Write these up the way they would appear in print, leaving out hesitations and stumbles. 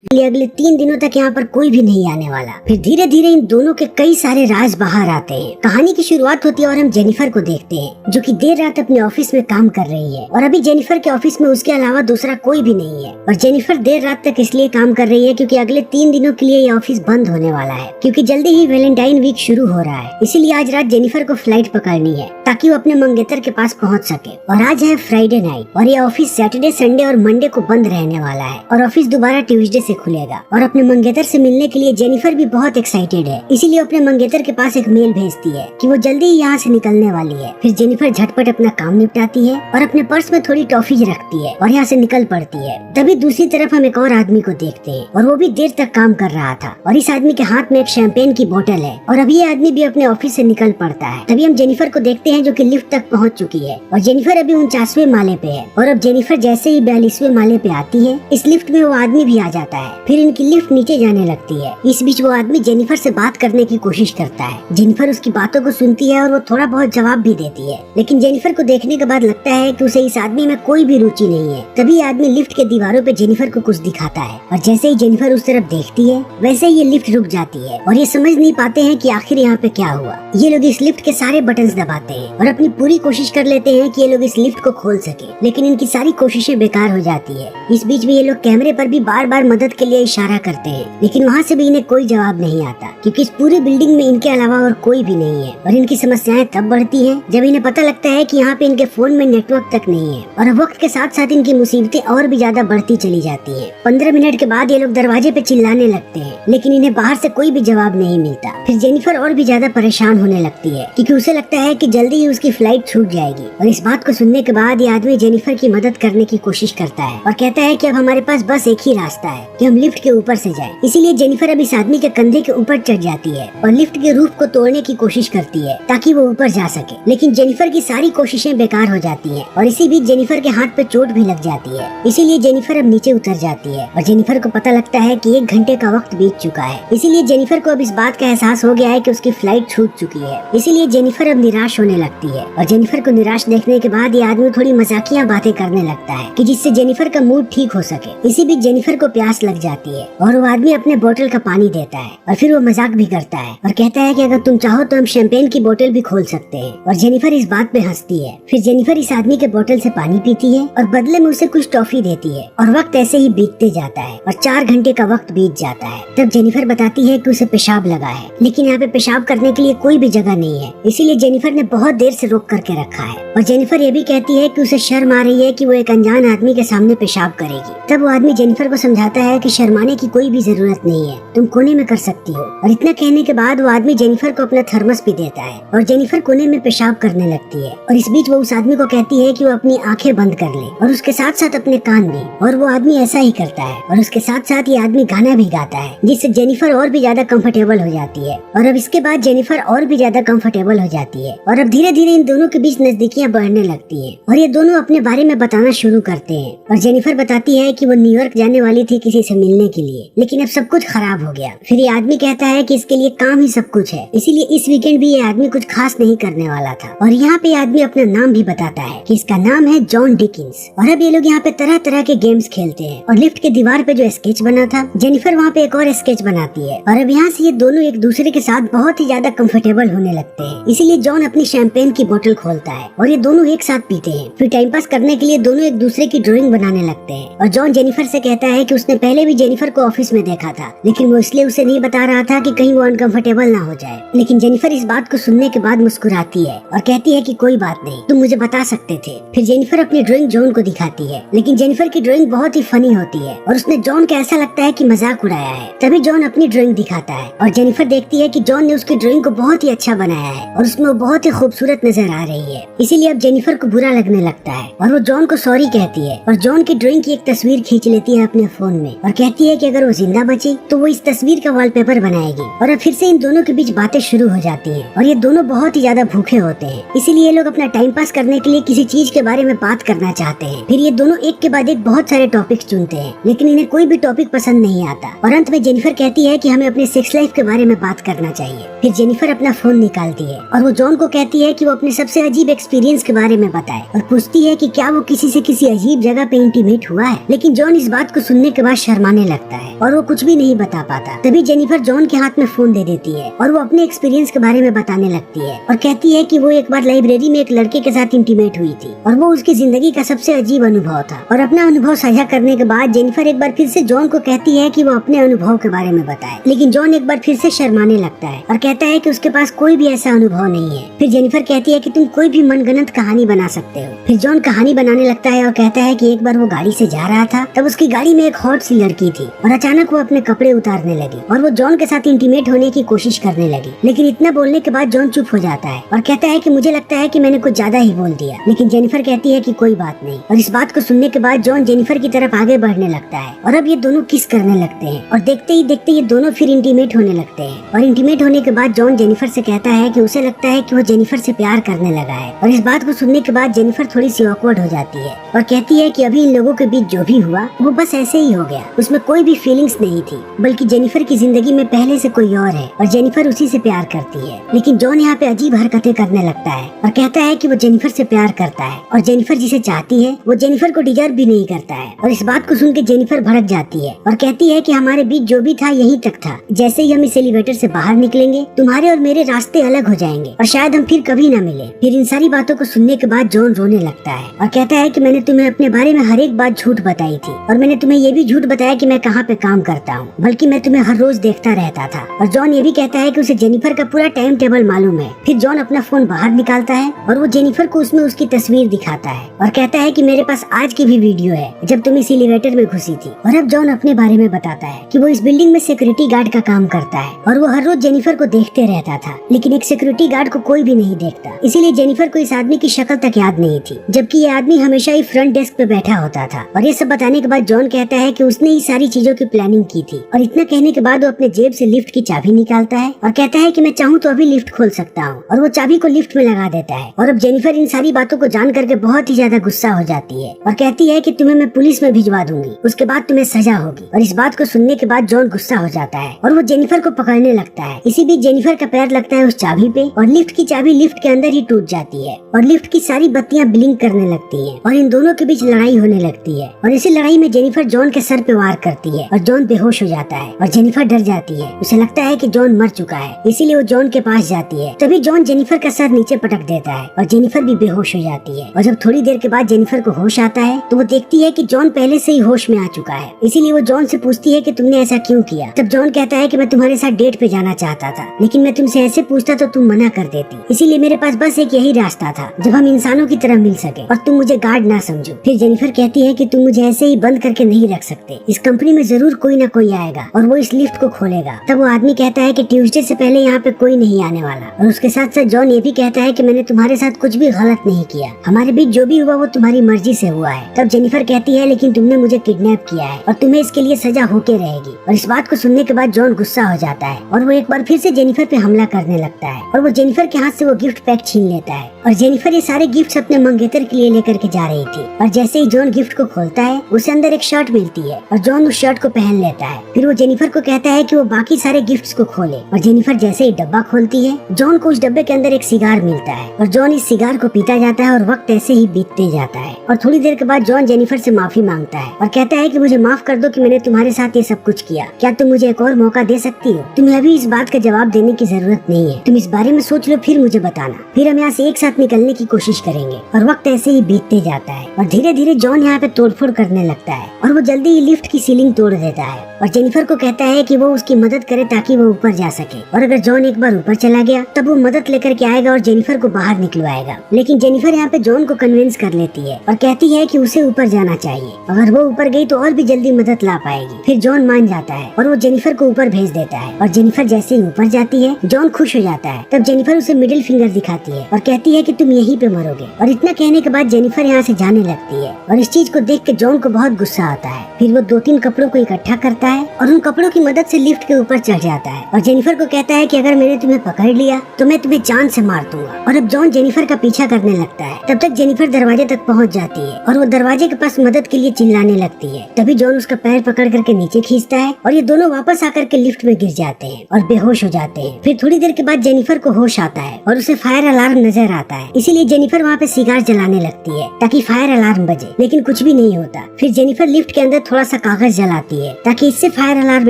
अगले 3 दिनों तक यहाँ पर कोई भी नहीं आने वाला। फिर धीरे धीरे इन दोनों के कई सारे राज बाहर आते हैं। कहानी की शुरुआत होती है और हम जेनिफर को देखते हैं जो कि देर रात अपने ऑफिस में काम कर रही है और अभी जेनिफर के ऑफिस में उसके अलावा दूसरा कोई भी नहीं है। और जेनिफर देर रात तक इसलिए काम कर रही है क्योंकि अगले 3 दिनों के लिए ये ऑफिस बंद होने वाला है, क्योंकि जल्दी ही वैलेंटाइन वीक शुरू हो रहा है। इसीलिए आज रात जेनिफर को फ्लाइट पकड़नी है ताकि वो अपने मंगेतर के पास पहुँच सके। और आज है फ्राइडे नाइट और ये ऑफिस सैटरडे, संडे और मंडे को बंद रहने वाला है और ऑफिस दोबारा ट्यूसडे से खुलेगा। और अपने मंगेतर से मिलने के लिए जेनिफर भी बहुत एक्साइटेड है, इसीलिए अपने मंगेतर के पास एक मेल भेजती है कि वो जल्दी ही यहाँ से निकलने वाली है। फिर जेनिफर झटपट अपना काम निपटाती है और अपने पर्स में थोड़ी टॉफी रखती है और यहाँ से निकल पड़ती है। तभी दूसरी तरफ हम एक और आदमी को देखते हैं और वो भी देर तक काम कर रहा था और इस आदमी के हाथ में एक शैंपेन की बोतल है और अभी ये आदमी भी अपने ऑफिस से निकल पड़ता है। तभी हम जेनिफर को देखते हैं जो कि लिफ्ट तक पहुँच चुकी है और जेनिफर अभी 49वें माले पे है। और अब जेनिफर जैसे ही 42वें माले पे आती है, इस लिफ्ट में वो आदमी भी आ जाता है। फिर इनकी लिफ्ट नीचे जाने लगती है। इस बीच वो आदमी जेनिफर से बात करने की कोशिश करता है। जेनिफर उसकी बातों को सुनती है और वो थोड़ा बहुत जवाब भी देती है, लेकिन जेनिफर को देखने के बाद लगता है कि उसे इस आदमी में कोई भी रुचि नहीं है। तभी आदमी लिफ्ट के दीवारों पे जेनिफर को कुछ दिखाता है और जैसे ही जेनिफर उस तरफ देखती है वैसे ही ये लिफ्ट रुक जाती है और ये समझ नहीं पाते हैं कि आखिर यहाँ पे क्या हुआ। ये लोग इस लिफ्ट के सारे बटन्स दबाते हैं और अपनी पूरी कोशिश कर लेते हैं कि ये लोग इस लिफ्ट को खोल सके, लेकिन इनकी सारी कोशिशें बेकार हो जाती है। इस बीच में ये लोग कैमरे पर भी बार बार मदद के लिए इशारा करते हैं, लेकिन वहाँ से भी इन्हें कोई जवाब नहीं आता क्योंकि इस पूरी बिल्डिंग में इनके अलावा और कोई भी नहीं है। और इनकी समस्याएं तब बढ़ती हैं जब इन्हें पता लगता है कि यहाँ पे इनके फोन में नेटवर्क तक नहीं है और वक्त के साथ साथ इनकी मुसीबतें और भी ज्यादा बढ़ती चली जाती हैं। 15 मिनट के बाद ये लोग दरवाजे पे चिल्लाने लगते हैं, लेकिन इन्हें बाहर से कोई भी जवाब नहीं मिलता। फिर जेनिफर और भी ज्यादा परेशान होने लगती है क्योंकि उसे लगता है कि जल्दी ही उसकी फ्लाइट छूट जाएगी। और इस बात को सुनने के बाद ये आदमी जेनिफर की मदद करने की कोशिश करता है और कहता है कि अब हमारे पास बस एक ही रास्ता है कि हम लिफ्ट के ऊपर से जाएं। इसीलिए जेनिफर अब इस आदमी के कंधे के ऊपर चढ़ जाती है और लिफ्ट के रूफ को तोड़ने की कोशिश करती है ताकि वो ऊपर जा सके, लेकिन जेनिफर की सारी कोशिशें बेकार हो जाती हैं और इसी बीच जेनिफर के हाथ पे चोट भी लग जाती है। इसीलिए जेनिफर अब नीचे उतर जाती है और जेनिफर को पता लगता है कि 1 घंटे का वक्त बीत चुका है। इसीलिए जेनिफर को अब इस बात का एहसास हो गया है कि उसकी फ्लाइट छूट चुकी है। इसीलिए जेनिफर अब निराश होने लगती है और जेनिफर को निराश देखने के बाद ये आदमी थोड़ी मजाकिया बातें करने लगता है कि जिससे जेनिफर का मूड ठीक हो सके। इसी बीच जेनिफर को प्यास लग जाती है और वो आदमी अपने बोतल का पानी देता है और फिर वो मजाक भी करता है और कहता है कि अगर तुम चाहो तो हम शैंपेन की बोतल भी खोल सकते हैं। और जेनिफर इस बात पे हंसती है। फिर जेनिफर इस आदमी के बोतल से पानी पीती है और बदले में उसे कुछ टॉफी देती है और वक्त ऐसे ही बीतते जाता है और 4 घंटे का वक्त बीत जाता है। तब जेनिफर बताती है कि उसे पेशाब लगा है, लेकिन यहाँ पे पेशाब करने के लिए कोई भी जगह नहीं है, इसीलिए जेनिफर ने बहुत देर से रोक करके रखा है। और जेनिफर ये भी कहती है कि उसे शर्म आ रही है कि वो एक अनजान आदमी के सामने पेशाब करेगी। तब वो आदमी जेनिफर को समझाता है कि शर्माने की कोई भी जरूरत नहीं है, तुम कोने में कर सकती हो। और इतना कहने के बाद वो आदमी जेनिफर को अपना थर्मस भी देता है और जेनिफर कोने में पेशाब करने लगती है। और इस बीच वो उस आदमी को कहती है कि वो अपनी आंखें बंद कर ले और उसके साथ साथ अपने कान भी, और वो आदमी ऐसा ही करता है और उसके साथ साथ ये आदमी गाना भी गाता है जिससे जेनिफर और भी ज्यादा कंफर्टेबल हो जाती है। और अब इसके बाद जेनिफर और भी ज्यादा कंफर्टेबल हो जाती है और अब धीरे धीरे इन दोनों के बीच नजदीकियां बढ़ने लगती है और ये दोनों अपने बारे में बताना शुरू करते हैं। और जेनिफर बताती है कि वो न्यूयॉर्क जाने वाली थी किसी से मिलने के लिए, लेकिन अब सब कुछ खराब हो गया। फिर ये आदमी कहता है कि इसके लिए काम ही सब कुछ है, इसीलिए इस वीकेंड भी ये आदमी कुछ खास नहीं करने वाला था। और यहाँ पे आदमी अपना नाम भी बताता है कि इसका नाम है जॉन डिकिंस। और अब ये लोग यहाँ पे तरह तरह के गेम्स खेलते हैं और लिफ्ट के दीवार पे जो स्केच बना था, जेनिफर वहाँ पे एक और स्केच बनाती है और अब यहाँ से ये दोनों एक दूसरे के साथ बहुत ही ज्यादा कंफर्टेबल होने लगते हैं। इसीलिए जॉन अपनी शैंपेन की बोतल खोलता है और ये दोनों एक साथ पीते हैं। फिर टाइम पास करने के लिए दोनों एक दूसरे की ड्राइंग बनाने लगते हैं और जॉन जेनिफर से कहता है कि उसने पहले भी जेनिफर को ऑफिस में देखा था, लेकिन वो इसलिए उसे नहीं बता रहा था कि कहीं वो अनकंफर्टेबल ना हो जाए। लेकिन जेनिफर इस बात को सुनने के बाद मुस्कुराती है और कहती है कि कोई बात नहीं, तुम मुझे बता सकते थे। फिर जेनिफर अपनी ड्राइंग जॉन को दिखाती है, लेकिन जेनिफर की ड्राइंग बहुत ही फनी होती है और उसने जॉन को ऐसा लगता है कि मजाक उड़ाया है। तभी जॉन अपनी ड्राइंग दिखाता है और जेनिफर देखती है कि जॉन ने उसकी ड्राइंग को बहुत ही अच्छा बनाया है और उसमें वो बहुत ही खूबसूरत नजर आ रही है। इसीलिए अब जेनिफर को बुरा लगने लगता है और वो जॉन को सॉरी कहती है और जॉन की ड्राइंग की एक तस्वीर खींच लेती है अपने फोन में और कहती है कि अगर वो जिंदा बची तो वो इस तस्वीर का वॉलपेपर बनाएगी। और अब फिर से इन दोनों के बीच बातें शुरू हो जाती हैं और ये दोनों बहुत ही ज्यादा भूखे होते हैं, इसीलिए ये लोग अपना टाइम पास करने के लिए किसी चीज के बारे में बात करना चाहते हैं। फिर ये दोनों एक के बाद एक बहुत सारे टॉपिक्स चुनते हैं, लेकिन इन्हें कोई भी टॉपिक पसंद नहीं आता और अंत में जेनिफर कहती है कि हमें अपने सेक्स लाइफ के बारे में बात करना चाहिए। फिर जेनिफर अपना फोन निकालती है और वो जॉन को कहती है कि वो अपने सबसे अजीब एक्सपीरियंस के बारे में बताए और पूछती है कि क्या वो किसी से किसी अजीब जगह पे इंटीमेट हुआ है। लेकिन जॉन इस बात को सुनने के बाद शर्माने लगता है और वो कुछ भी नहीं बता पाता। तभी जेनिफर जॉन के हाथ में फोन दे देती है और वो अपने एक्सपीरियंस के बारे में बताने लगती है और कहती है कि वो एक बार लाइब्रेरी में एक लड़के के साथ इंटीमेट हुई थी और वो उसकी जिंदगी का सबसे अजीब अनुभव था। और अपना अनुभव साझा करने के बाद जेनिफर एक बार फिर से जॉन को कहती है कि वो अपने अनुभव के बारे में बताए, लेकिन जॉन एक बार फिर से शर्माने लगता है और कहता है कि उसके पास कोई भी ऐसा अनुभव नहीं है। फिर जेनिफर कहती है कि तुम कोई भी मनगढ़ंत कहानी बना सकते हो। फिर जॉन कहानी बनाने लगता है और कहता है कि एक बार वो गाड़ी से जा रहा था, तब उसकी गाड़ी में एक हॉट सी लड़की थी और अचानक वो अपने कपड़े उतारने लगी और वो जॉन के साथ इंटीमेट होने की कोशिश करने लगी। लेकिन इतना बोलने के बाद जॉन चुप हो जाता है और कहता है कि मुझे लगता है कि मैंने कुछ ज्यादा ही बोल दिया। लेकिन जेनिफर कहती है कि कोई बात नहीं। और इस बात को सुनने के बाद जॉन जेनिफर की तरफ आगे बढ़ने लगता है और अब ये दोनों किस करने लगते हैं और देखते ही देखते ये दोनों फिर इंटीमेट होने लगते हैं। और इंटीमेट होने के बाद जॉन जेनिफर से कहता है कि उसे लगता है कि वो जेनिफर से प्यार करने लगा है। और इस बात को सुनने के बाद जेनिफर थोड़ी सी ऑकवर्ड हो जाती है और कहती है कि अभी इन लोगों के बीच जो भी हुआ वो बस ऐसे ही हो गया, उसमें कोई भी फीलिंग्स नहीं थी, बल्कि जेनिफर की जिंदगी में पहले से कोई और है और जेनिफर उसी से प्यार करती है। लेकिन जॉन यहाँ पे अजीब हरकतें करने लगता है और कहता है कि वो जेनिफर से प्यार करता है और जेनिफर जिसे चाहती है वो जेनिफर को डिजर्व भी नहीं करता है। और इस बात को सुन के जेनिफर भड़क जाती है और कहती है कि हमारे बीच जो भी था यहीं तक था, जैसे ही हम इस एलिवेटर से बाहर निकलेंगे तुम्हारे और मेरे रास्ते अलग हो जाएंगे और शायद हम फिर कभी न मिले। फिर इन सारी बातों को सुनने के बाद जॉन रोने लगता है और कहता है कि मैंने तुम्हें अपने बारे में हर एक बात झूठ बताई थी और मैंने तुम्हें ये भी झूठ बताया कि मैं कहाँ पे काम करता हूँ, बल्कि मैं तुम्हें हर रोज देखता रहता था। और जॉन ये भी कहता है कि उसे जेनिफर का पूरा टाइम टेबल मालूम है। फिर जॉन अपना फोन बाहर निकालता है और वो जेनिफर को उसमें उसकी तस्वीर दिखाता है और कहता है कि मेरे पास आज की भी वीडियो है जब तुम इस एलिवेटर में घुसी थी। और अब जॉन अपने बारे में बताता है कि वो इस बिल्डिंग में सिक्योरिटी गार्ड का काम करता है और वो हर रोज जेनिफर को देखते रहता था, लेकिन एक सिक्योरिटी गार्ड को कोई भी नहीं देखता, इसीलिए जेनिफर को इस आदमी की शक्ल तक याद नहीं थी, जबकि ये आदमी हमेशा ही फ्रंट डेस्क पे बैठा होता था। और ये सब बताने के बाद जॉन कहता है कि उसने ही सारी चीजों की प्लानिंग की थी। और इतना कहने के बाद वो अपने जेब से लिफ्ट की चाबी निकालता है और कहता है कि मैं चाहूँ तो अभी लिफ्ट खोल सकता हूँ, और वो चाबी को लिफ्ट में लगा देता है। और अब जेनिफर इन सारी बातों को जान करके बहुत ही ज्यादा गुस्सा हो जाती है और कहती है कि तुम्हें मैं पुलिस में भिजवा दूंगी, उसके बाद तुम्हें सजा होगी। और इस बात को सुनने के बाद जॉन गुस्सा हो जाता है और वो जेनिफर को पकड़ने लगता है। इसी बीच जेनिफर का पैर लगता है उस चाबी पे और लिफ्ट की चाबी लिफ्ट के अंदर ही टूट जाती है और लिफ्ट की सारी बत्तियां ब्लिंक करने लगती हैं और इन दोनों के बीच लड़ाई होने लगती है। और इसी लड़ाई में जेनिफर जॉन के सर पे वार करती है और जॉन बेहोश हो जाता है और जेनिफर डर जाती है। उसे लगता है कि जॉन मर चुका है, इसीलिए वो जॉन के पास जाती है। तभी जॉन जेनिफर का सर नीचे पटक देता है और जेनिफर भी बेहोश हो जाती है। और जब थोड़ी देर के बाद जेनिफर को होश आता है तो वो देखती है कि जॉन पहले से ही होश में आ चुका है, इसीलिए वो जॉन से पूछती है कि तुमने ऐसा क्यों किया। तब जॉन कहता है कि मैं तुम्हारे साथ डेट पे जाना चाहता था, लेकिन मैं तुमसे ऐसे पूछता तो तुम मना कर देती, इसीलिए मेरे पास बस एक यही रास्ता था जब हम इंसानों की तरह मिल सके और तुम मुझे गार्ड ना समझो। फिर जेनिफर कहती है कि तुम मुझे ऐसे ही बंद करके नहीं रख सकते, इस कंपनी में जरूर कोई ना कोई आएगा और वो इस लिफ्ट को खोलेगा। तब वो आदमी कहता है कि ट्यूसडे से पहले यहाँ पे कोई नहीं आने वाला। और उसके साथ साथ जॉन ये भी कहता है कि मैंने तुम्हारे साथ कुछ भी गलत नहीं किया, हमारे बीच जो भी हुआ वो तुम्हारी मर्जी से हुआ है। तब जेनिफर कहती है लेकिन तुमने मुझे किडनैप किया है और तुम्हें इसके लिए सजा होके रहेगी। और इस बात को सुनने के बाद जॉन गुस्सा हो जाता है और वो एक बार फिर से जेनिफर पे हमला करने लगता है और वो जेनिफर के हाथ से वो गिफ्ट पैक छीन लेता है। और जेनिफर ये सारे गिफ्ट्स अपने मंगेतर के लिए लेकर के जा रही थी और जैसे ही जॉन गिफ्ट को खोलता है उसे अंदर एक शर्ट मिलती है और जॉन उस शर्ट को पहन लेता है। फिर वो जेनिफर को कहता है कि वो बाकी सारे गिफ्ट्स को खोले और जेनिफर जैसे ही डब्बा खोलती है जॉन को उस डब्बे के अंदर एक सिगार मिलता है और जॉन इस सिगार को पीता जाता है और वक्त ऐसे ही बीतते जाता है। और थोड़ी देर के बाद जॉन जेनिफर से माफी मांगता है और कहता है कि मुझे माफ कर दो कि मैंने तुम्हारे साथ ये सब कुछ किया, क्या तुम मुझे एक और मौका दे सकती हो? तुम्हें अभी इस बात का जवाब देने की जरूरत नहीं है, तुम इस बारे में सोच लो फिर मुझे बताना, फिर हम यहाँ से एक साथ निकलने की कोशिश करेंगे। और वक्त ऐसे ही बीतते जाता है और धीरे धीरे जॉन यहाँ पे तोड़फोड़ करने लगता है और वो जल्दी ही लिफ्ट की सीलिंग तोड़ देता है और जेनिफर को कहता है कि वो उसकी मदद करे ताकि वो ऊपर जा सके। और अगर जॉन एक बार ऊपर चला गया तब वो मदद लेकर के आएगा और जेनिफर को बाहर निकलवाएगा। लेकिन जेनिफर यहाँ पे जॉन को कन्विंस कर लेती है और कहती है कि उसे ऊपर जाना चाहिए, अगर वो ऊपर गई तो और भी जल्दी मदद ला पाएगी। फिर जॉन मान जाता है और वो जेनिफर को ऊपर भेज देता है और जेनिफर जैसे ही ऊपर जाती है जॉन खुश हो जाता है। तब जेनिफर उसे मिडिल फिंगर दिखाती है और कहती है कि तुम यहीं पे मरोगे। और इतना कहने के बाद जेनिफर यहाँ से जाने लगती है और इस चीज को देख के जॉन को बहुत गुस्सा आता है। फिर वो 2-3 कपड़ों को इकट्ठा करता है और उन कपड़ों की मदद से लिफ्ट के ऊपर चढ़ जाता है और जेनिफर को कहता है कि अगर मैंने तुम्हें पकड़ लिया तो मैं तुम्हें जान से मार दूंगा। और अब जॉन जेनिफर का पीछा करने लगता है। तब तक जेनिफर दरवाजे तक पहुंच जाती है और वो दरवाजे के पास मदद के लिए चिल्लाने लगती है। तभी जॉन उसका पैर पकड़ करके नीचे खींचता है और ये दोनों वापस आकर के लिफ्ट में गिर जाते हैं और बेहोश हो जाते हैं। फिर थोड़ी देर के बाद जेनिफर को होश आता है और उसे फायर अलार्म नजर आता है, इसीलिए जेनिफर वहाँ पे सिगार जलाने लगती है ताकि फायर अलार्म बजे, लेकिन कुछ भी नहीं होता। फिर जेनिफर लिफ्ट के अंदर थोड़ा सा कागज जलाती है ताकि इससे फायर अलार्म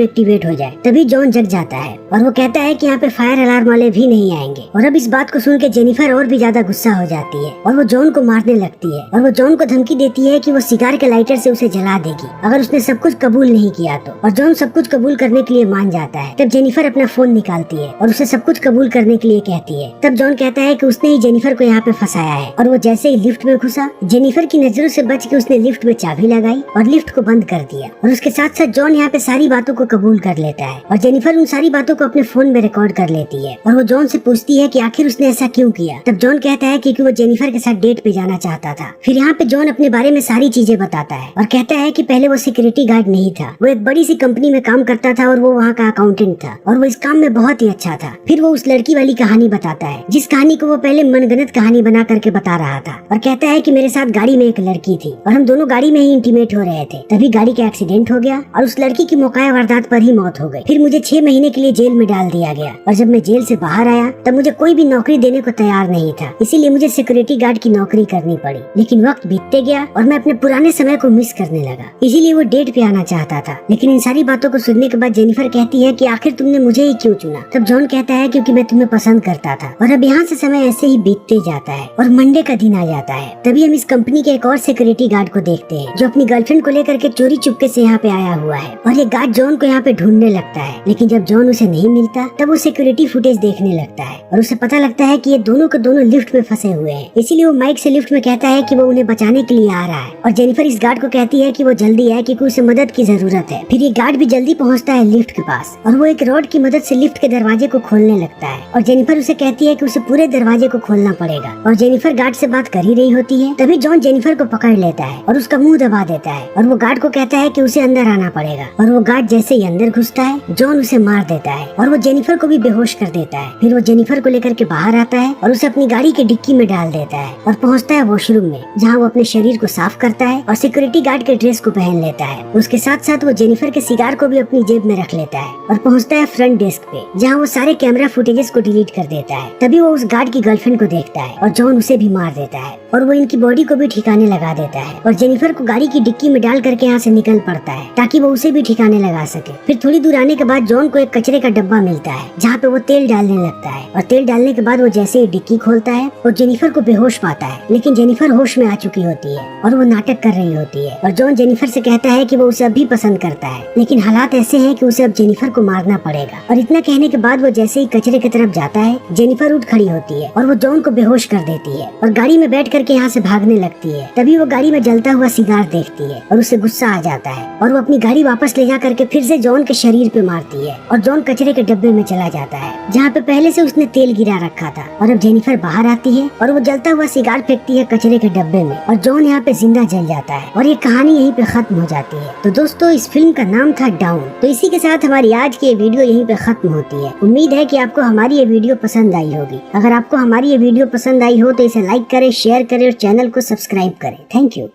एक्टिवेट हो जाए। तभी जॉन जग जाता है और वो कहता है कि यहाँ पे फायर अलार्म वाले भी नहीं आएंगे। और अब इस बात को सुन के जेनिफर और भी ज्यादा गुस्सा हो जाती है और वो जॉन को मारने लगती है और वो जॉन को धमकी देती है कि वो सिगार के लाइटर से उसे जला देगी अगर उसने सब कुछ कबूल नहीं किया तो। और जॉन सब कुछ कबूल करने के लिए मान जाता है। तब जेनिफर अपना फोन निकालती है और उसे सब कुछ कबूल करने के लिए कहती है। तब जॉन कहता है कि उसने ही जेनिफर को यहाँ पे फंसाया है और वो जैसे ही लिफ्ट में घुसा, जेनिफर की नजरों से बच के उसने लिफ्ट में चाबी लगाई और लिफ्ट को बंद कर दिया। और उसके साथ साथ जॉन यहाँ पे सारी बातों को कबूल कर लेता है और जेनिफर उन सारी बातों को अपने फोन में रिकॉर्ड कर लेती है और वो जॉन से पूछती है कि आखिर उसने ऐसा क्यों किया। तब जॉन कहता है क्योंकि वो जेनिफर के साथ डेट पे जाना चाहता था। फिर यहाँ पे जॉन अपने बारे में सारी चीजें बताता है और कहता है कि पहले वो सिक्योरिटी गार्ड नहीं था, वो एक बड़ी सी कंपनी में काम करता था और वो वहाँ का अकाउंटेंट था और वो इस काम में बहुत ही अच्छा था। फिर वो उस लड़की वाली कहानी बताता है जिस कहानी को वो पहले मनगढ़ंत कहानी बना करके बता रहा था और कहता है कि मेरे साथ गाड़ी में एक लड़की थी और हम दोनों गाड़ी में ही इंटीमेट हो रहे थे, तभी गाड़ी का एक्सीडेंट हो गया और उस लड़की की मौका वारदात पर ही मौत हो गई। फिर मुझे 6 महीने के लिए जेल में डाल दिया गया और जब मैं जेल से बाहर आया तब मुझे कोई भी नौकरी देने को तैयार नहीं था, इसीलिए मुझे सिक्योरिटी गार्ड की नौकरी करनी पड़ी। लेकिन वक्त बीतते गया और मैं अपने पुराने समय को मिस करने लगा, इसीलिए वो डेट पे आना चाहता था। लेकिन इन सारी बातों को सुनने के बाद जेनिफर कहती है कि आखिर तुमने मुझे ही क्यों चुना। तब जॉन कहता है क्योंकि मैं तुम्हें पसंद करता था। और अब यहाँ से समय ऐसे ही बीतते जाता है और मंडे का दिन आ जाता है। तभी हम इस कंपनी के एक और सिक्योरिटी गार्ड को देखते हैं जो अपनी गर्लफ्रेंड को लेकर के चोरी चुपके से यहाँ पे आया हुआ है और ये गार्ड जॉन को यहाँ पे ढूंढने लगता है। लेकिन जब जॉन उसे नहीं मिलता तब वो सिक्योरिटी फुटेज देखने लगता है और उसे पता लगता है कि ये दोनों के दोनों लिफ्ट में फंसे हुए हैं, इसीलिए वो माइक से लिफ्ट में कहता है कि वो उन्हें बचाने के लिए आ रहा है। और जेनिफर इस गार्ड को कहती है कि वो जल्दी आए क्योंकि उसे मदद की जरूरत है। फिर ये गार्ड भी जल्दी पहुँचता है लिफ्ट के पास और वो एक रॉड की मदद से लिफ्ट के दरवाजे को खोलने लगता है और जेनिफर उसे कहती है कि उसे पूरे दरवाजे को खोलना पड़ेगा। और जेनिफर गार्ड से बात कर ही रही होती है तभी जॉन जेनिफर को पकड़ लेता है और उसका मुंह दबा देता है और वो गार्ड को कहता है कि उसे अंदर आना पड़ेगा। और वो गार्ड जैसे ही अंदर घुसता है जॉन उसे मार देता है और वो जेनिफर को भी बेहोश कर देता है। फिर वो जेनिफर को लेकर के बाहर आता है और उसे अपनी गाड़ी की डिक्की में डाल देता है और पहुंचता है वॉशरूम में जहां वो अपने शरीर को साफ करता है और सिक्योरिटी गार्ड के ड्रेस को पहन लेता है। उसके साथ साथ वो जेनिफर के सिगार को भी अपनी जेब में रख लेता है और पहुंचता है फ्रंट डेस्क पे जहां वो सारे कैमरा फुटेजेस को डिलीट कर देता है। तभी वो उस गार्ड की गर्लफ्रेंड को देखता है और जॉन उसे भी मार देता है और वो इनकी बॉडी को भी ठिकाने लगा देता है और जेनिफर को गाड़ी की डिक्की में डाल करके यहाँ से निकल पड़ता है ताकि वो उसे भी ठिकाने लगा सके। फिर थोड़ी दूर आने के बाद जॉन को एक कचरे का डब्बा मिलता है जहाँ पे वो तेल डालने लगता है और तेल डालने के बाद वो जैसे ही डिक्की खोलता है वो जेनिफर को बेहोश पाता है। लेकिन जेनिफर होश में आ चुकी होती है और वो नाटक कर रही होती है और जॉन जेनिफर से कहता है कि वो उसे अभी पसंद करता है, लेकिन हालात ऐसे हैं कि उसे अब जेनिफर को मारना पड़ेगा। और इतना कहने के बाद वो जैसे ही कचरे की तरफ जाता है जेनिफर उठ खड़ी होती है और वो जॉन को बेहोश कर देती है और गाड़ी में बैठ करके यहाँ से भागने लगती है। तभी वो गाड़ी में जलता हुआ सिगार देखती है और उसे गुस्सा आ जाता है और वो अपनी गाड़ी वापस ले जा करके फिर से जॉन के शरीर पे मारती है और जॉन कचरे के डब्बे में चला जाता है जहाँ पे पहले से उसने तेल गिरा रखा था। और अब जेनिफर बाहर आती है और वो जलता हुआ सिगार फेंकती है कचरे के डब्बे में और जॉन यहाँ पे जिंदा जल जाता है और ये कहानी यहीं पे खत्म हो जाती है। तो दोस्तों इस फिल्म का नाम था डाउन। तो इसी के साथ हमारी आज की ये वीडियो यहीं पे खत्म होती है। उम्मीद है कि आपको हमारी ये वीडियो पसंद आई होगी। अगर आपको हमारी ये वीडियो पसंद आई हो तो इसे लाइक करें, शेयर करें और चैनल को सब्सक्राइब करें। Thank you.